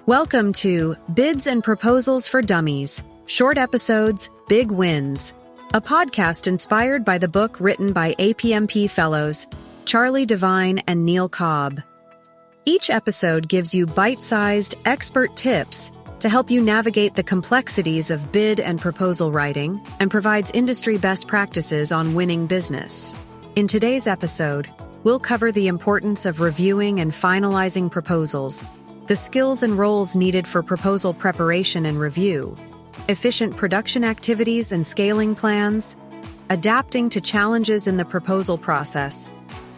Welcome to Bids and Proposals for Dummies, Short Episodes, Big Wins, a podcast inspired by the book written by APMP fellows Charlie Devine and Neil Cobb. Each episode gives you bite-sized, expert tips to help you navigate the complexities of bid and proposal writing and provides industry best practices on winning business. In today's episode, we'll cover the importance of reviewing and finalizing proposals, the skills and roles needed for proposal preparation and review, efficient production activities and scaling plans, adapting to challenges in the proposal process,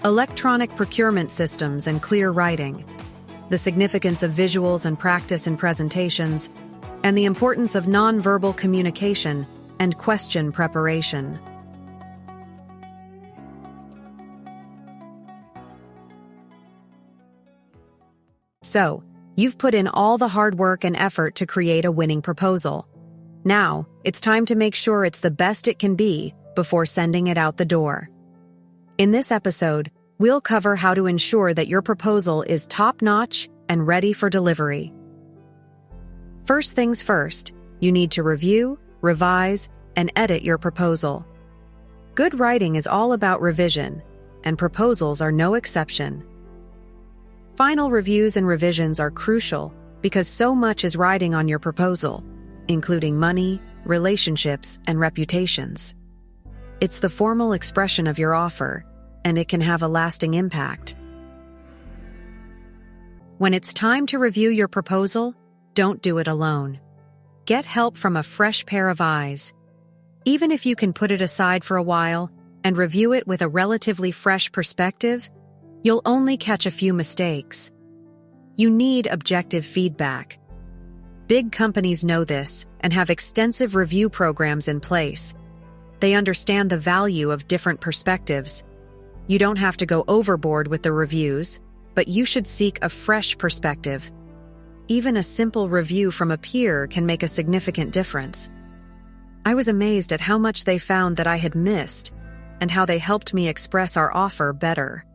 electronic procurement systems and clear writing, the significance of visuals and practice in presentations, and the importance of nonverbal communication and question preparation. So, you've put in all the hard work and effort to create a winning proposal. Now, it's time to make sure it's the best it can be before sending it out the door. In this episode, we'll cover how to ensure that your proposal is top-notch and ready for delivery. First things first, you need to review, revise, and edit your proposal. Good writing is all about revision, and proposals are no exception. Final reviews and revisions are crucial because so much is riding on your proposal, including money, relationships, and reputations. It's the formal expression of your offer, and it can have a lasting impact. When it's time to review your proposal, don't do it alone. Get help from a fresh pair of eyes. Even if you can put it aside for a while and review it with a relatively fresh perspective, you'll only catch a few mistakes. You need objective feedback. Big companies know this and have extensive review programs in place. They understand the value of different perspectives. You don't have to go overboard with the reviews, but you should seek a fresh perspective. Even a simple review from a peer can make a significant difference. I was amazed at how much they found that I had missed and how they helped me express our offer better.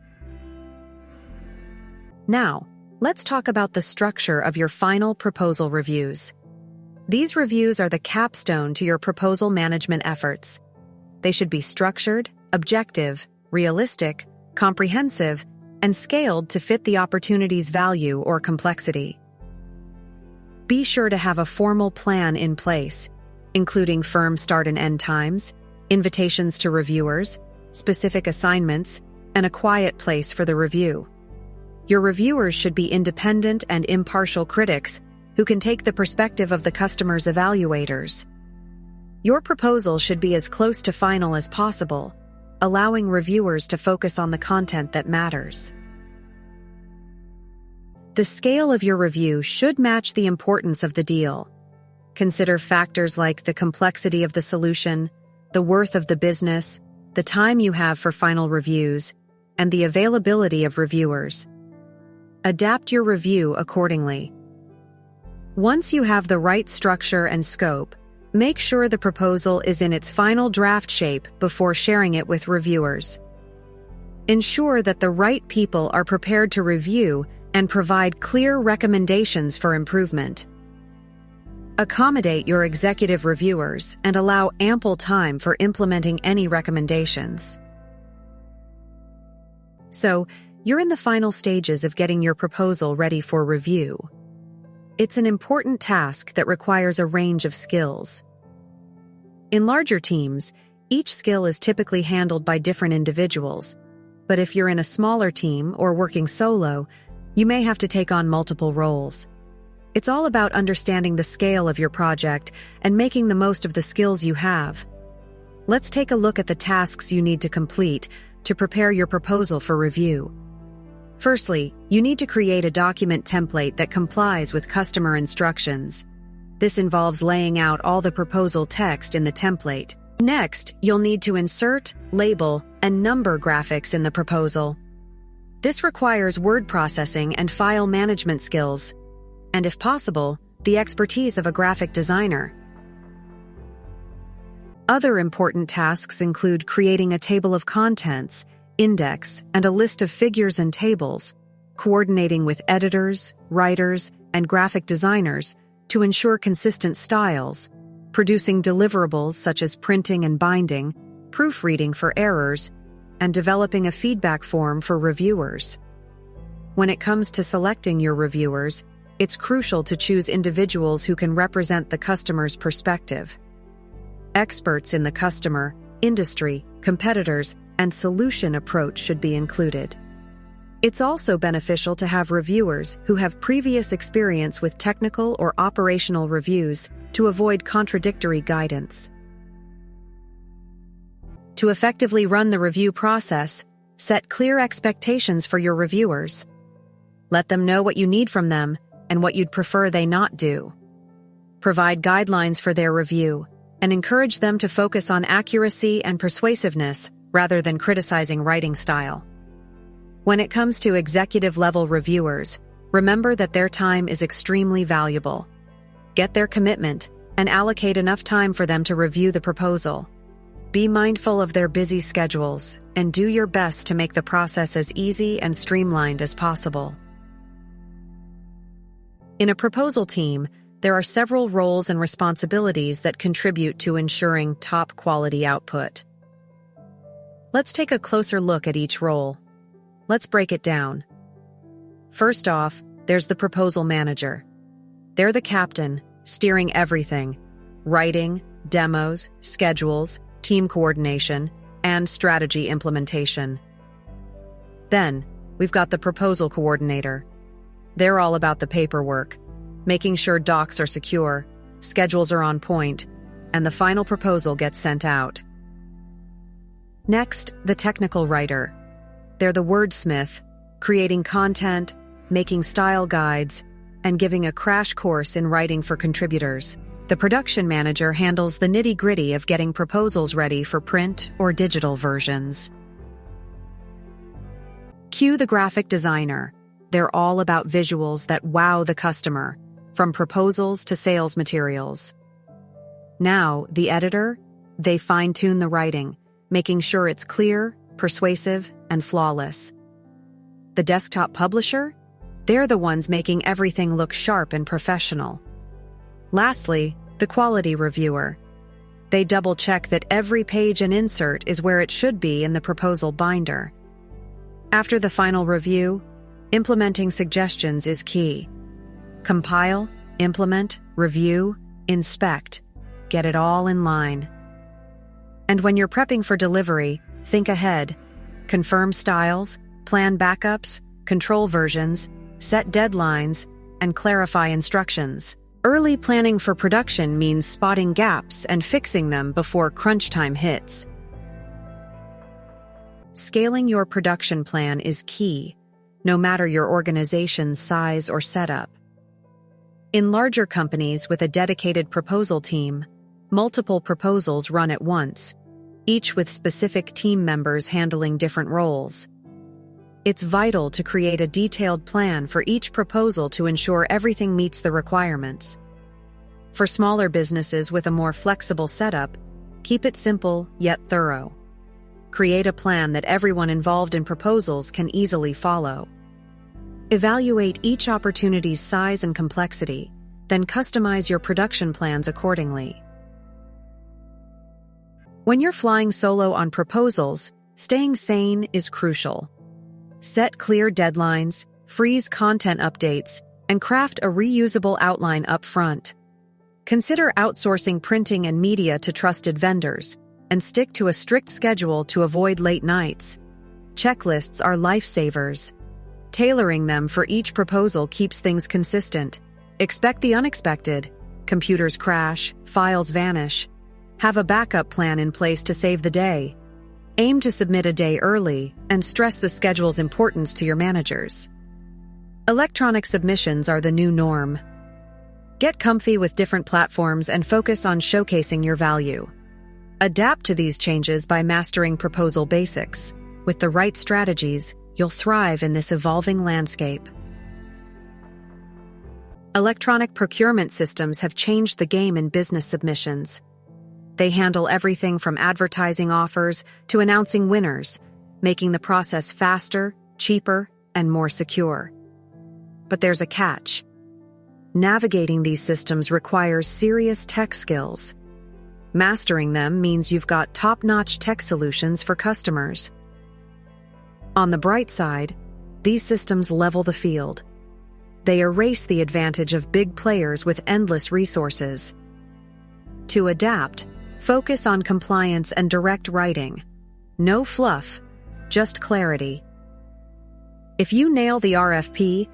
Now, let's talk about the structure of your final proposal reviews. These reviews are the capstone to your proposal management efforts. They should be structured, objective, realistic, comprehensive, and scaled to fit the opportunity's value or complexity. Be sure to have a formal plan in place, including firm start and end times, invitations to reviewers, specific assignments, and a quiet place for the review. Your reviewers should be independent and impartial critics who can take the perspective of the customer's evaluators. Your proposal should be as close to final as possible, allowing reviewers to focus on the content that matters. The scale of your review should match the importance of the deal. Consider factors like the complexity of the solution, the worth of the business, the time you have for final reviews, and the availability of reviewers. Adapt your review accordingly. Once you have the right structure and scope, make sure the proposal is in its final draft shape before sharing it with reviewers. Ensure that the right people are prepared to review and provide clear recommendations for improvement. Accommodate your executive reviewers and allow ample time for implementing any recommendations. So, you're in the final stages of getting your proposal ready for review. It's an important task that requires a range of skills. In larger teams, each skill is typically handled by different individuals, but if you're in a smaller team or working solo, you may have to take on multiple roles. It's all about understanding the scale of your project and making the most of the skills you have. Let's take a look at the tasks you need to complete to prepare your proposal for review. Firstly, you need to create a document template that complies with customer instructions. This involves laying out all the proposal text in the template. Next, you'll need to insert, label, and number graphics in the proposal. This requires word processing and file management skills, and if possible, the expertise of a graphic designer. Other important tasks include creating a table of contents, index, and a list of figures and tables, coordinating with editors, writers, and graphic designers to ensure consistent styles, producing deliverables such as printing and binding, proofreading for errors, and developing a feedback form for reviewers. When it comes to selecting your reviewers, it's crucial to choose individuals who can represent the customer's perspective. Experts in the customer, industry, competitors, and solution approach should be included. It's also beneficial to have reviewers who have previous experience with technical or operational reviews to avoid contradictory guidance. To effectively run the review process, set clear expectations for your reviewers. Let them know what you need from them and what you'd prefer they not do. Provide guidelines for their review and encourage them to focus on accuracy and persuasiveness rather than criticizing writing style. When it comes to executive-level reviewers, remember that their time is extremely valuable. Get their commitment and allocate enough time for them to review the proposal. Be mindful of their busy schedules and do your best to make the process as easy and streamlined as possible. In a proposal team, there are several roles and responsibilities that contribute to ensuring top-quality output. Let's take a closer look at each role. Let's break it down. First off, there's the proposal manager. They're the captain, steering everything: writing, demos, schedules, team coordination, and strategy implementation. Then, we've got the proposal coordinator. They're all about the paperwork, making sure docs are secure, schedules are on point, and the final proposal gets sent out. Next, the technical writer. They're the wordsmith, creating content, making style guides, and giving a crash course in writing for contributors. The production manager handles the nitty-gritty of getting proposals ready for print or digital versions. Cue the graphic designer. They're all about visuals that wow the customer, from proposals to sales materials. Now, the editor, they fine-tune the writing, making sure it's clear, persuasive, and flawless. The desktop publisher, they're the ones making everything look sharp and professional. Lastly, the quality reviewer. They double-check that every page and insert is where it should be in the proposal binder. After the final review, implementing suggestions is key. Compile, implement, review, inspect. Get it all in line. And when you're prepping for delivery, think ahead. Confirm styles, plan backups, control versions, set deadlines, and clarify instructions. Early planning for production means spotting gaps and fixing them before crunch time hits. Scaling your production plan is key, no matter your organization's size or setup. In larger companies with a dedicated proposal team, multiple proposals run at once, each with specific team members handling different roles. It's vital to create a detailed plan for each proposal to ensure everything meets the requirements. For smaller businesses with a more flexible setup, keep it simple yet thorough. Create a plan that everyone involved in proposals can easily follow. Evaluate each opportunity's size and complexity, then customize your production plans accordingly. When you're flying solo on proposals, staying sane is crucial. Set clear deadlines, freeze content updates, and craft a reusable outline up front. Consider outsourcing printing and media to trusted vendors, and stick to a strict schedule to avoid late nights. Checklists are lifesavers. Tailoring them for each proposal keeps things consistent. Expect the unexpected. Computers crash, files vanish. Have a backup plan in place to save the day. Aim to submit a day early and stress the schedule's importance to your managers. Electronic submissions are the new norm. Get comfy with different platforms and focus on showcasing your value. Adapt to these changes by mastering proposal basics. With the right strategies, you'll thrive in this evolving landscape. Electronic procurement systems have changed the game in business submissions. They handle everything from advertising offers to announcing winners, making the process faster, cheaper, and more secure. But there's a catch. Navigating these systems requires serious tech skills. Mastering them means you've got top-notch tech solutions for customers. On the bright side, these systems level the field. They erase the advantage of big players with endless resources. To adapt, focus on compliance and direct writing. No fluff, just clarity. If you nail the RFP,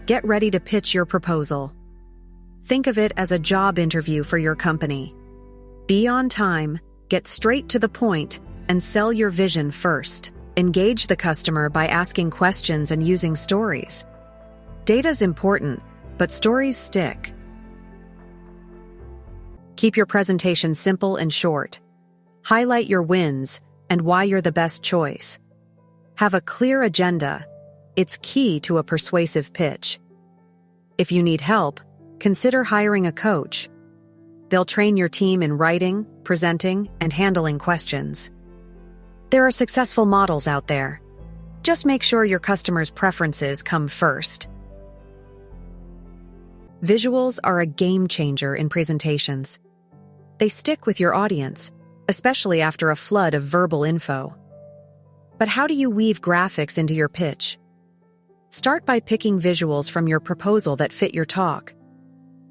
get ready to pitch your proposal. Think of it as a job interview for your company. Be on time, get straight to the point, and sell your vision first. Engage the customer by asking questions and using stories. Data's important, but stories stick. Keep your presentation simple and short. Highlight your wins and why you're the best choice. Have a clear agenda. It's key to a persuasive pitch. If you need help, consider hiring a coach. They'll train your team in writing, presenting, and handling questions. There are successful models out there. Just make sure your customers' preferences come first. Visuals are a game changer in presentations. They stick with your audience, especially after a flood of verbal info. But how do you weave graphics into your pitch? Start by picking visuals from your proposal that fit your talk.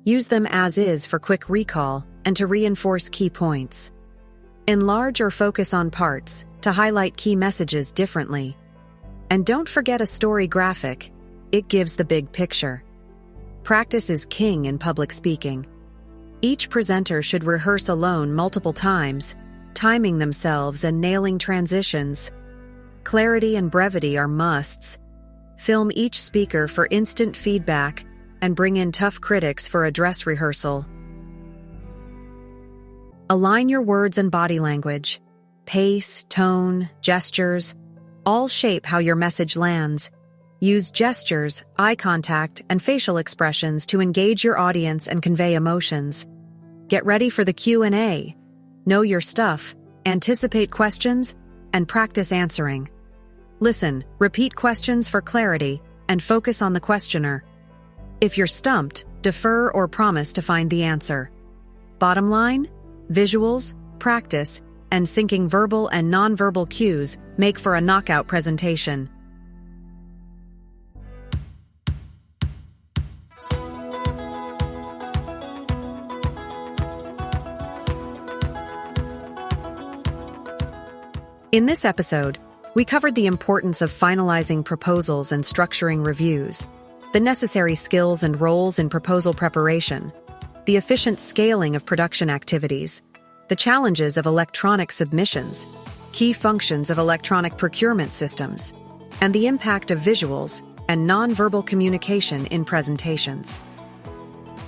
Use them as is for quick recall and to reinforce key points. Enlarge or focus on parts to highlight key messages differently. And don't forget a story graphic. It gives the big picture. Practice is king in public speaking. Each presenter should rehearse alone multiple times, timing themselves and nailing transitions. Clarity and brevity are musts. Film each speaker for instant feedback and bring in tough critics for a dress rehearsal. Align your words and body language. Pace, tone, gestures, all shape how your message lands. Use gestures, eye contact, and facial expressions to engage your audience and convey emotions. Get ready for the Q&A. Know your stuff, anticipate questions, and practice answering. Listen, repeat questions for clarity, and focus on the questioner. If you're stumped, defer or promise to find the answer. Bottom line, visuals, practice, and syncing verbal and nonverbal cues make for a knockout presentation. In this episode, we covered the importance of finalizing proposals and structuring reviews, the necessary skills and roles in proposal preparation, the efficient scaling of production activities, the challenges of electronic submissions, key functions of electronic procurement systems, and the impact of visuals and nonverbal communication in presentations.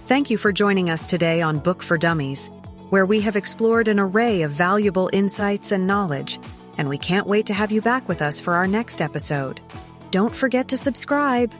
Thank you for joining us today on Book for Dummies, where we have explored an array of valuable insights and knowledge, and we can't wait to have you back with us for our next episode. Don't forget to subscribe.